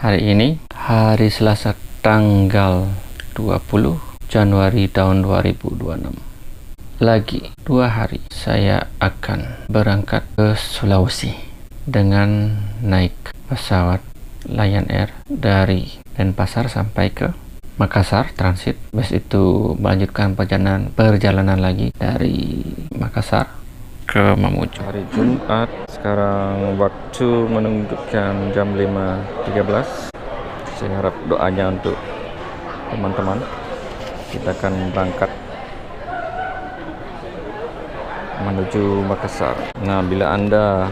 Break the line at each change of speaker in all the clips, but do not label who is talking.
Hari ini hari Selasa tanggal 20 Januari tahun 2026. Lagi 2 hari saya akan berangkat ke Sulawesi dengan naik pesawat Lion Air dari Denpasar sampai ke Makassar transit. Habis itu melanjutkan perjalanan lagi dari Makassar ke Mamuju. Hari Jumat, sekarang waktu menunjukkan jam 5.13. Saya harap doanya untuk teman-teman. Kita akan berangkat menuju Makassar. Nah, bila Anda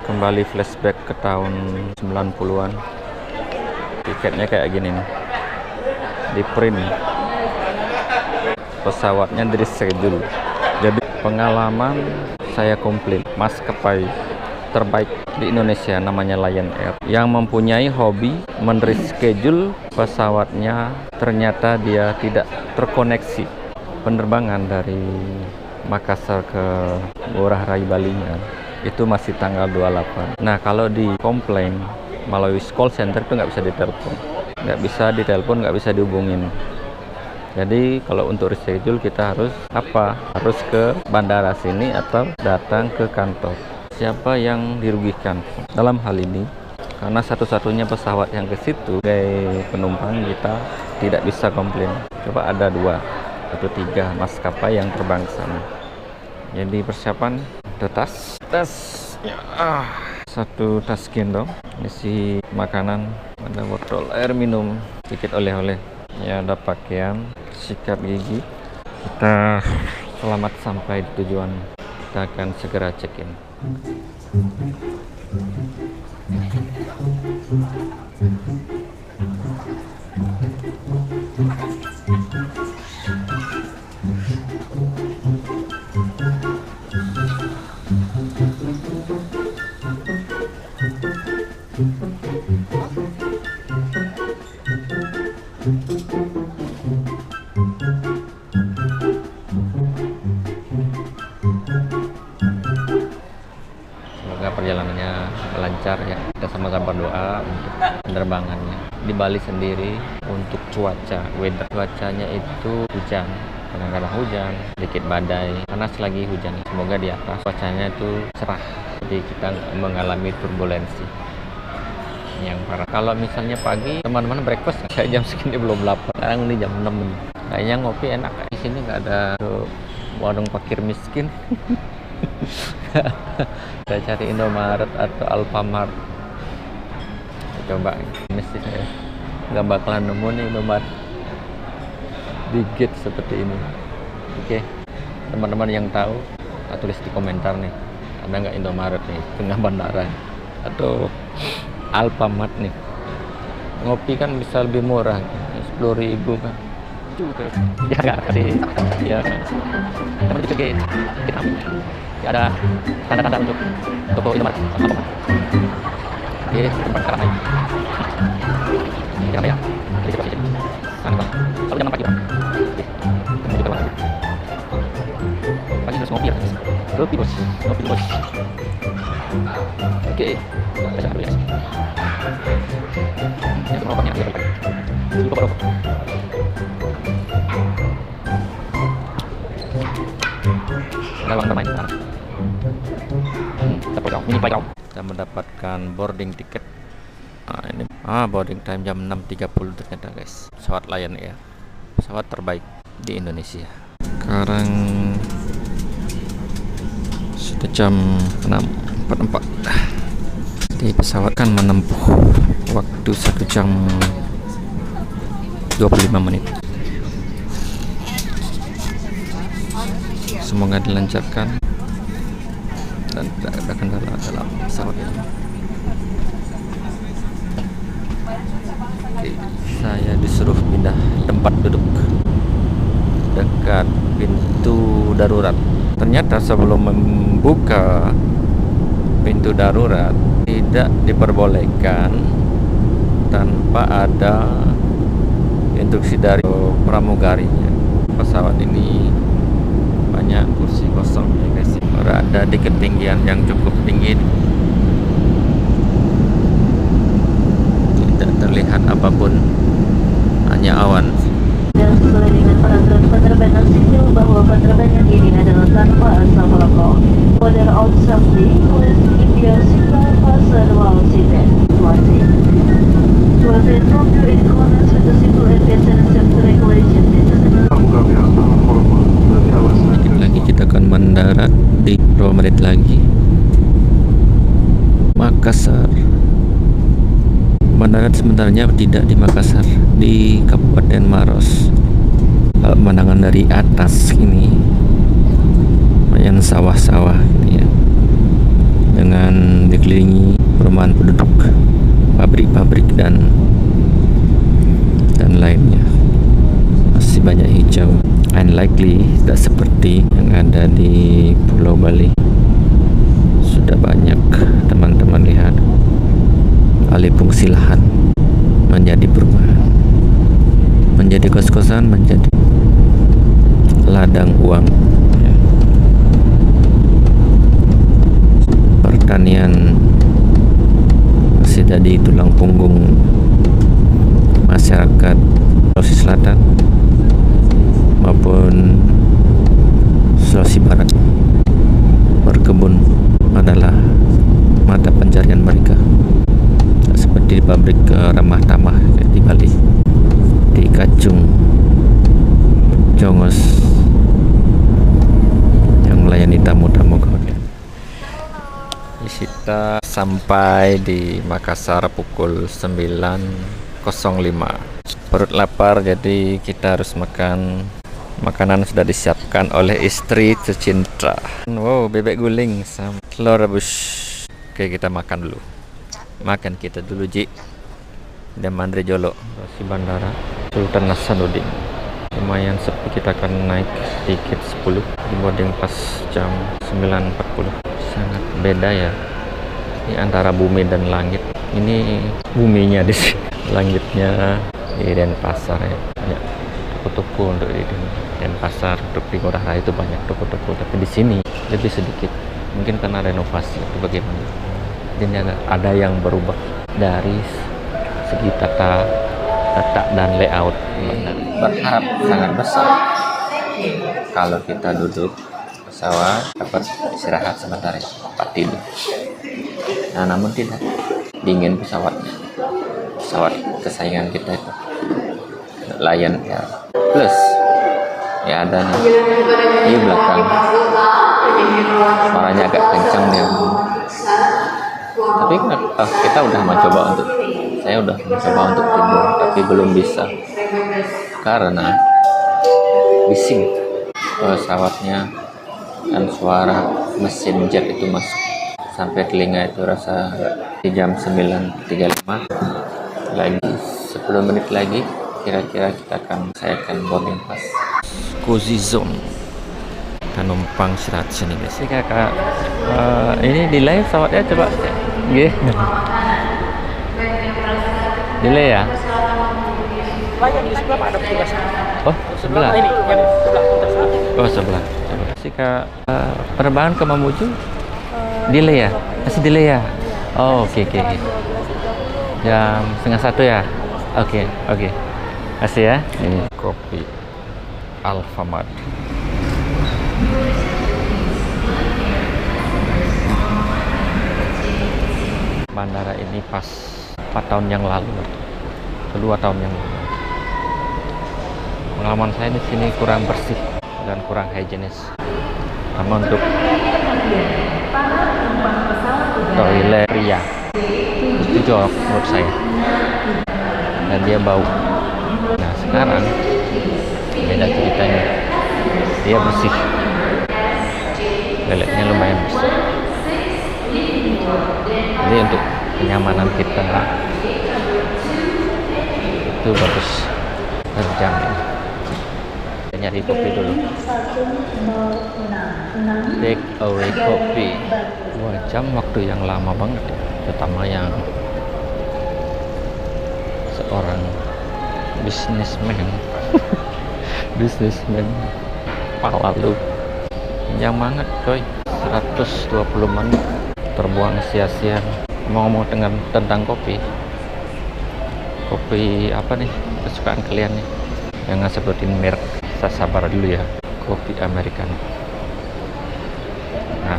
kembali flashback ke tahun 90-an, tiketnya kayak gini nih, di print, pesawatnya dari schedule. Jadi pengalaman saya komplit. Maskapai terbaik di Indonesia namanya Lion Air, yang mempunyai hobi mereschedule pesawatnya. Ternyata dia tidak terkoneksi penerbangan dari Makassar ke Ngurah Rai Bali-nya itu masih tanggal 28. Nah, kalau di komplain melalui call center itu nggak bisa ditelepon, nggak bisa dihubungin. Jadi kalau untuk reschedule kita harus harus ke bandara sini atau datang ke kantor. Siapa yang dirugikan dalam hal ini? Karena satu-satunya pesawat yang ke situ sebagai penumpang kita tidak bisa komplain. Coba ada 2 atau 3 maskapai yang terbang ke sana. Jadi persiapan, ada tasnya, satu tas gendong, isi makanan, ada botol air minum, sedikit oleh-oleh, ya ada pakaian, sikat gigi. Kita selamat sampai di tujuan. Kita akan segera check-in. Perjalanannya lancar ya. Kita sama-sama berdoa untuk penerbangannya. Di Bali sendiri untuk cuacanya itu hujan, kadang-kadang hujan, sedikit badai, panas lagi hujan. Semoga di atas cuacanya itu cerah, jadi kita mengalami turbulensi yang parah. Kalau misalnya pagi teman-teman breakfast, kayak jam segini belum lapar. Sekarang ini jam 6. Kayaknya ngopi enak. Di sini nggak ada warung fakir miskin. Saya cari Indomaret atau Alfamart. Coba mesti saya nggak bakalan nemu nih Indomaret di gate seperti ini. Oke, teman-teman yang tahu tulis di komentar nih, ada nggak Indomaret nih tengah bandara atau Alfamart nih. Ngopi kan bisa lebih murah, 10.000 kan. Ya nggak kasih ya teman juga kita ada tanda-tanda untuk toko Indomaret. Oke, tempat sekarang aja ya jadi posisi kan bang, kalau jangan pagi bang, menuju ke mana pagi harus ngopi ya, ngopi bos. Oke, kita dulu ya. Ya, rokoknya agak pagi. Lupa rokok. Ada uang bermain sekarang. Kita mendapatkan boarding ticket. Nah, ini boarding time jam 6.30 ternyata guys. Pesawat Lion Air, pesawat terbaik di Indonesia. Sekarang sudah jam 6.44. Jadi pesawat kan menempuh waktu 1 jam 25 menit. Semoga dilancarkan dan tidak ada kendala dalam pesawat ini. Oke, saya disuruh pindah tempat duduk dekat pintu darurat. Ternyata sebelum membuka pintu darurat tidak diperbolehkan tanpa ada instruksi dari pramugarinya. Pesawat ini banyak kursi kosong ya guys, berada di ketinggian yang cukup tinggi. update lagi. Makassar. Mendarat sebenarnya tidak di Makassar, di Kabupaten Maros. Pemandangan dari atas ini lumayan sawah-sawah ini ya, dengan dikelilingi perumahan penduduk, pabrik-pabrik dan lainnya. Masih banyak hijau. Unlikely tidak seperti yang ada di Pulau Bali. Sudah banyak teman-teman lihat alih fungsi lahan menjadi perumahan, menjadi kos-kosan, menjadi ladang uang ya. Pertanian masih jadi tulang punggung masyarakat Sulawesi Selatan maupun Sulawesi Barat. Berkebun adalah mata pencarian mereka, seperti di pabrik ramah tamah di Bali, di Kacung, Jongos, yang melayani tamu-tamu ke hotel. Kita sampai di Makassar pukul 9.05. Perut lapar, jadi kita harus makan. Makanan sudah disiapkan oleh istri tercinta. Wow, bebek guling sama telur rebus. Oke, kita makan dulu. Makan kita dulu, Ji. Dan Mandre Jolo di bandara Sultan Hasanuddin. Lumayan sepi, kita akan naik tiket 10 di boarding pas jam 9.40. Sangat beda ya. Ini antara bumi dan langit. Ini buminya di sini, langitnya di Denpasar ya. Banyak toko-toko untuk di Denpasar, untuk di Ngurah Rai itu banyak toko-toko, tapi di sini lebih sedikit. Mungkin karena renovasi atau bagaimana. Ini ada yang berubah dari segi tata letak dan layout. Berharap sangat besar kalau kita duduk pesawat dapat istirahat sebentar ya, tempat tidur. Nah, namun tidak, dingin pesawatnya. Pesawat kesayangan kita itu Lion Air Plus ya, ada nih di belakang, suaranya agak kencang dia. Tapi kita udah mencoba saya udah mencoba untuk tidur, tapi belum bisa karena bising pesawatnya dan suara mesin jet itu masuk sampai telinga itu rasa. Di jam 9.35 lagi 10 menit lagi kira-kira saya akan boarding pass Cozy Zone. Kita numpang istirahat sini guys. Kakak ini delay pesawatnya, coba nggih. Delay ya?
Di sebelah ada petugas.
Oh, sebelah.
Ini yang sebelah
Oh, sebelah. Coba. Kak penerbangan ke Mamuju delay ya? Masih delay ya? Oh, oke. Jam 12:30 ya? Oke. Masih ya? Ini kopi Alfamart. Bandara ini pas 4 tahun yang lalu, 2 tahun yang lalu. Pengalaman saya di sini kurang bersih dan kurang higienis. Sama untuk toilet pria itu jorok menurut saya, dan dia bau. Nah, sekarang beda ceritanya, dia bersih, toiletnya lumayan bersih. Jadi untuk kenyamanan kita itu bagus, terjamin. Nyari kopi dulu, take away kopi. 2 jam, waktu yang lama banget ya, terutama yang seorang bisnismen pala lu panjang banget coy, 120 menit terbuang sia-sia. Ngomong tentang kopi apa nih kesukaan kalian nih? Jangan sebutin merek, saya sabar dulu ya. Kopi Americano. Nah,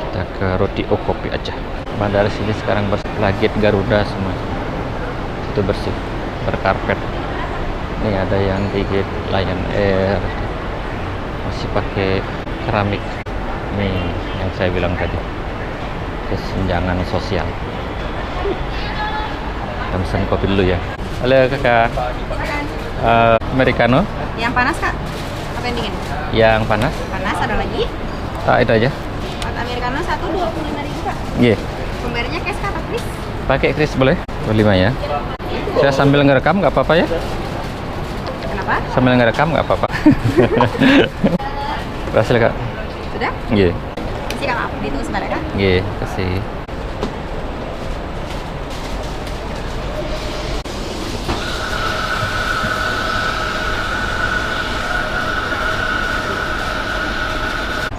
kita ke Roti O Kopi aja. Bandara sini sekarang berlagit Garuda semua, itu bersih, berkarpet. Ini ada yang di gate Lion Air masih pakai keramik Nih yang saya bilang tadi, kesenjangan sosial. Kita pesen kopi dulu ya. Halo kakak. Americano.
Yang panas kak? Apa yang dingin?
Yang panas.
Panas ada lagi?
Itu aja.
Hot americano 1 25.000 kak.
Iya.
Pembayarnya cash kak, Kris?
Pakai kris boleh? Berlima ya. Saya sambil ngerekam nggak apa-apa ya?
Kenapa?
Sambil ngerekam nggak apa-apa. Berhasil kak?
Sudah?
Iya.
Kasih kak, ditunggu sebentar ya kak.
Iya, kasih.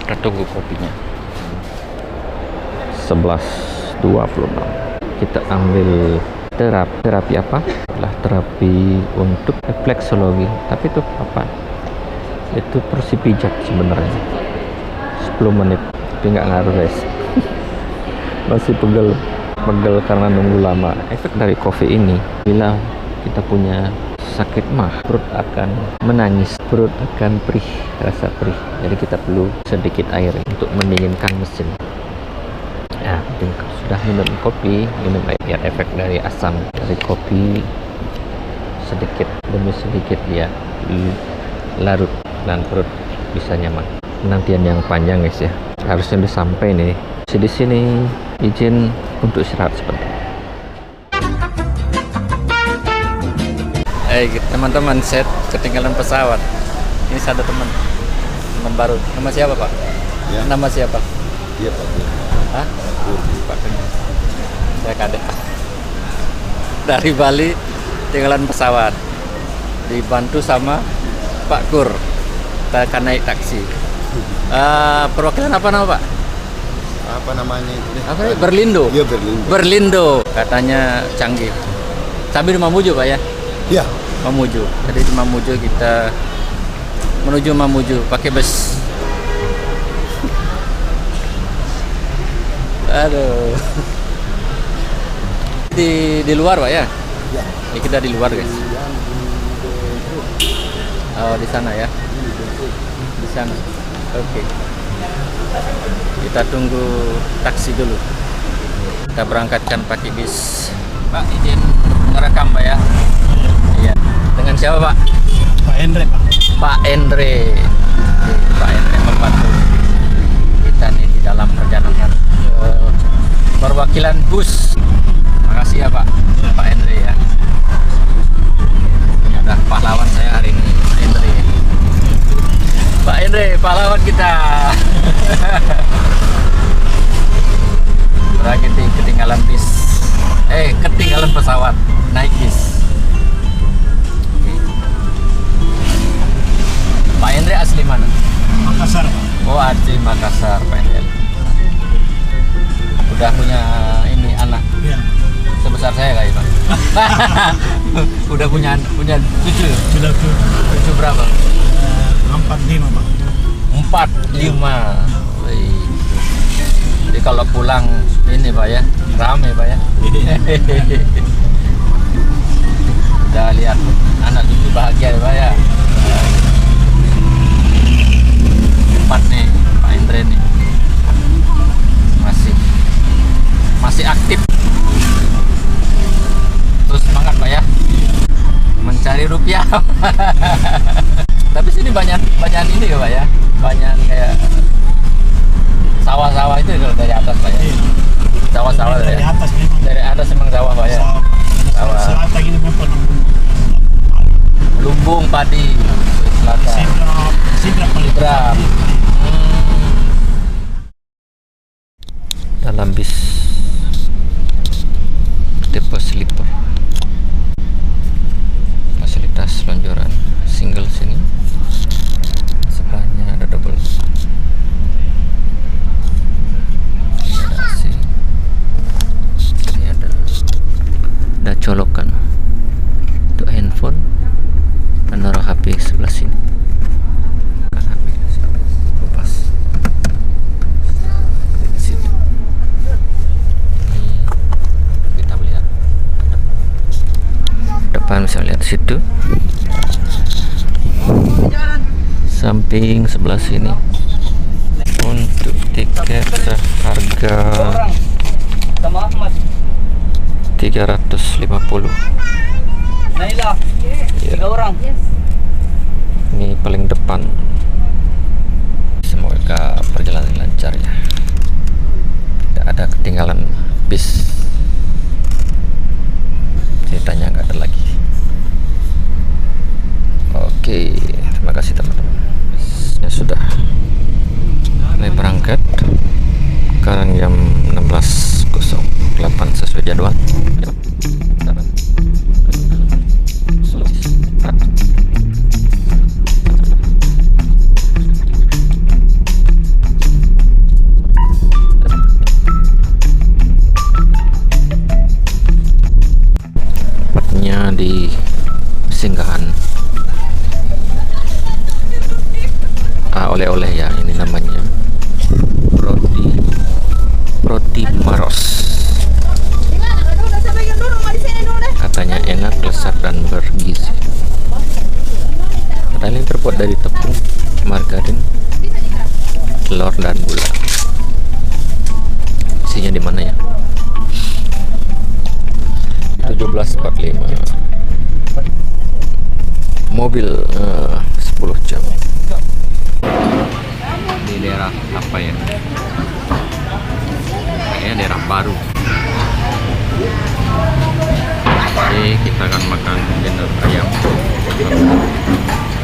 Kita tunggu kopinya. 11.26. Kita ambil terapi apa? Lah terapi untuk refleksologi. Tapi itu apa? Itu porsi pijat sebenarnya. 10 menit. Tapi nggak ngaruh guys. Masih pegel karena nunggu lama. Efek dari kopi ini, bila kita punya sakit mah, perut akan menangis, perut akan perih, rasa perih. Jadi kita perlu sedikit air untuk mendinginkan mesin. Ya, penting sudah minum kopi, minum air. Lihat efek dari asam dari kopi, sedikit demi sedikit dia larut dan perut bisa nyaman. Penantian yang panjang guys ya. Harusnya udah sampai nih. Di sini izin untuk istirahat sebentar. Teman-teman, saya ketinggalan pesawat. Ini ada teman baru. Nama siapa Pak?
Ya.
Nama siapa?
Iya Pak.
Hah? Pak Kun. Saya kadek. Dari Bali, ketinggalan pesawat. Dibantu sama Pak Kur. Kita akan naik taksi. Perwakilan apa nama Pak?
Apa namanya itu?
Apa ya? Berlindo.
Iya Berlindo.
Berlindo. Katanya canggih. Sambil di Mamuju Pak ya?
Iya.
Mamuju. Jadi di Mamuju kita menuju Mamuju pakai bus. Aduh. Di luar Pak ya?
Ya.
Ini kita di luar guys. Oh di sana ya? Di sana. Oke. Kita tunggu taksi dulu. Kita berangkatkan pakai bis. Pak izin ngerekam Pak ya? Iya. Dengan siapa Pak?
Pak Endre Pak.
Pak Endre. Pak Endre membantu kita nih di dalam perjalanan perwakilan bus. Makasih ya Pak. Pak Endre ya. Ini ada pahlawan saya hari ini, Pak Endre. Pak Endre, pahlawan kita. Berarti ketinggalan bis. Ketinggalan pesawat, naik bis. Pak Endre asli mana?
Makassar Pak.
Oh, asli Makassar, Pak Endre. Udah punya ini anak
Iya.
sebesar saya kali Pak. Udah punya cucu.
Sudah tuh
Cucu berapa?
45 Pak.
45. Wih. Jadi kalau pulang ini Pak ya, rame Pak ya. Udah lihat anak cucu bahagia ya Pak ya. 4 nih Pak Endre nih. Masih aktif. Terus semangat Pak ya. Mencari rupiah. Tapi sini banyak ini ya Pak ya. Banyak kayak sawah-sawah itu kalau dari atas Pak ya. Sawah-sawah
Dari
ya.
atas memang.
Dari atas memang sawah Pak ya. Sawah.
Selatan ini memang
Lumbung padi. Selatan.
Sidrap paling
Sidrap. Dalam bis tipe sleeper, fasilitas lonjoran single sini, sebelahnya ada double. Ini ada AC, ini ada colokan untuk handphone dan naruh HP sebelah sini. Bukan HP, kupas. Sini. Kita melihat depan, bisa lihat situ. Samping sebelah sini untuk tiket harga
Sama Ahmad.
350.
Naila.
Ya,
3 orang.
ini paling depan. Semoga perjalanan lancar ya. Tidak ada ketinggalan bis. Ceritanya nggak ada lagi. Oke, terima kasih teman-teman. Bisnya sudah mulai berangkat. Sekarang jam 16.08 sesuai jadwal. Tepatnya di singgahan oleh-oleh ya, ini namanya roti Maros. Katanya enak, lezat dan bergizi. Katanya ini terbuat dari tepung, margarin, telur dan gula. Isinya di mana ya? 17.45. Mobil 10 jam. Di daerah apa ya? Kayaknya daerah baru. Oke, kita akan makan dinner ayam,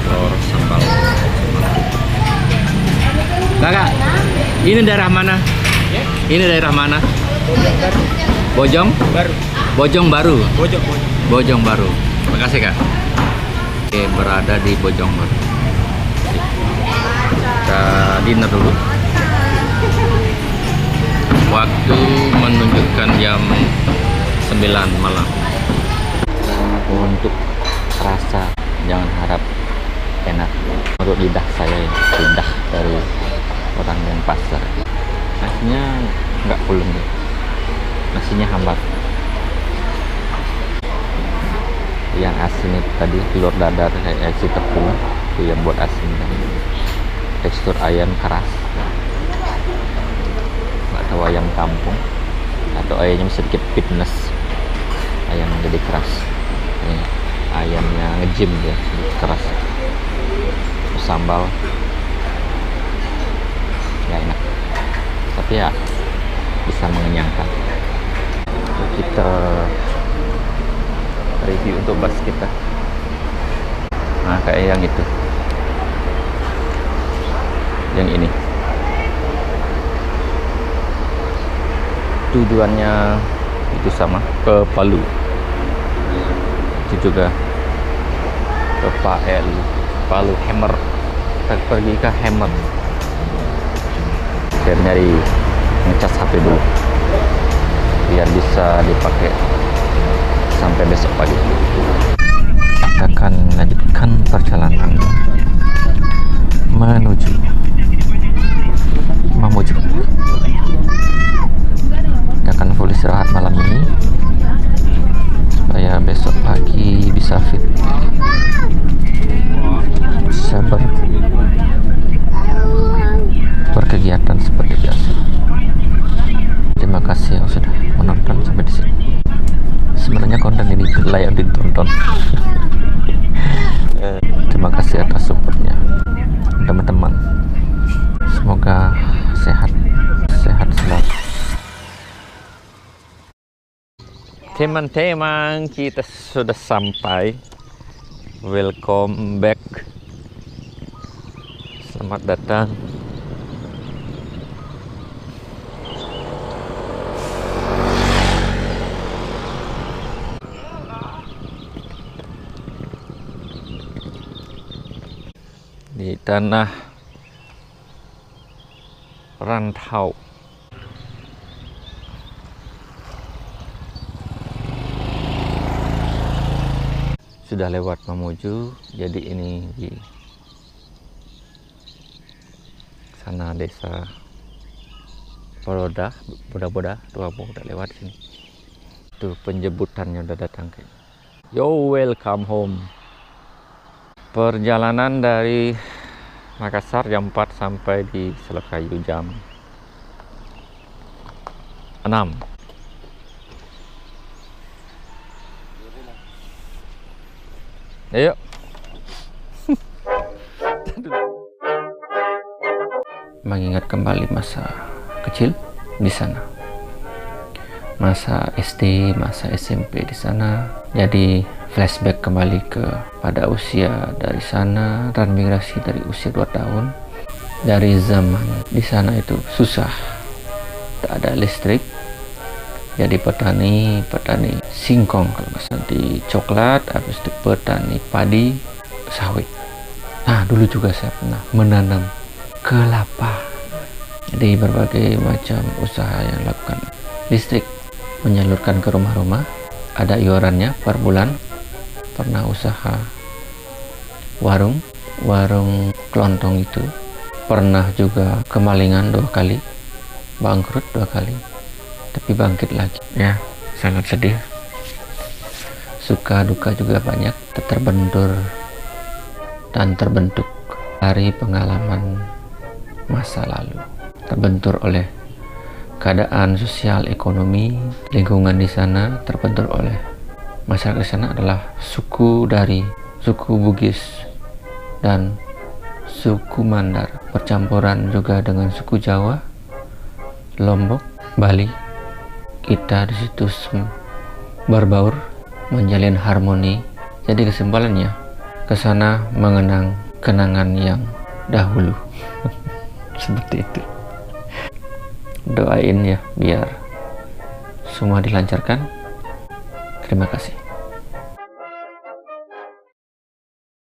telur sambal. Kakak, ini daerah mana? Ini daerah mana? Bojong Baru. Bojong Baru. Bojong Baru. Makasih Kak. Oke, berada di Bojong Baru. Kita dinner dulu. Waktu menunjukkan jam 9 malam. Untuk rasa jangan harap enak. Menurut lidah saya ya, lidah dari orang Denpasar. Nasinya nggak pulen deh. Nasinya hambar. Yang asin itu tadi telur dadar kayak isi tepung itu yang buat asin kan. Tekstur ayam keras. Nggak tahu ayam kampung atau ayamnya sedikit fitness. Ayam jadi keras. Ini ayamnya ngejim ya, sedikit keras. Sambal ya enak, tapi ya bisa mengenyangkan. Kita review untuk bus kita. Nah, kayak yang itu, yang ini tujuannya itu sama, ke Palu. Itu juga ke Palu Hammer. Kita pergi ke Hammer biar nyari ngecas HP dulu biar bisa dipakai sampai besok pagi. Kita akan melanjutkan perjalanan menuju Mamuju. Kita akan full istirahat malam ini supaya besok pagi bisa fit, bisa berkegiatan seperti biasa. Terima kasih yang sudah menonton sampai di sini. Sebenarnya konten ini layak ditonton. Terima kasih atas supportnya teman-teman. Semoga sehat selalu. Teman-teman, kita sudah sampai. Welcome back. Selamat datang. Di tanah rantau. Sudah lewat Mamuju, jadi ini di sana desa Boda, udah lewat sini. Tuh penjemputannya udah datang kayak. Yo, welcome home. Perjalanan dari Makassar jam 4 sampai di Selokayu jam 6. Ayo. Mengingat kembali masa kecil di sana, masa SD, masa SMP di sana. Jadi flashback kembali pada usia dari sana, transmigrasi dari usia 2 tahun. Dari zaman di sana itu susah, tak ada listrik. Jadi petani singkong kalau nggak salah, di coklat, habis itu petani padi, sawit. Nah, dulu juga saya pernah menanam kelapa. Jadi berbagai macam usaha yang dilakukan. Listrik menyalurkan ke rumah-rumah, ada iurannya per bulan. Pernah usaha warung kelontong itu. Pernah juga kemalingan 2 kali, bangkrut 2 kali, tapi bangkit lagi. Ya, sangat sedih. Suka duka juga banyak, terbentur dan terbentuk dari pengalaman masa lalu. Terbentur oleh keadaan sosial, ekonomi, lingkungan di sana. Terbentur oleh masyarakat di sana adalah suku Bugis dan suku Mandar, percampuran juga dengan suku Jawa, Lombok, Bali. Kita di situ berbaur, menjalin harmoni. Jadi kesimpulannya, ke sana mengenang kenangan yang dahulu. Seperti itu. Doain ya biar semua dilancarkan. Terima kasih.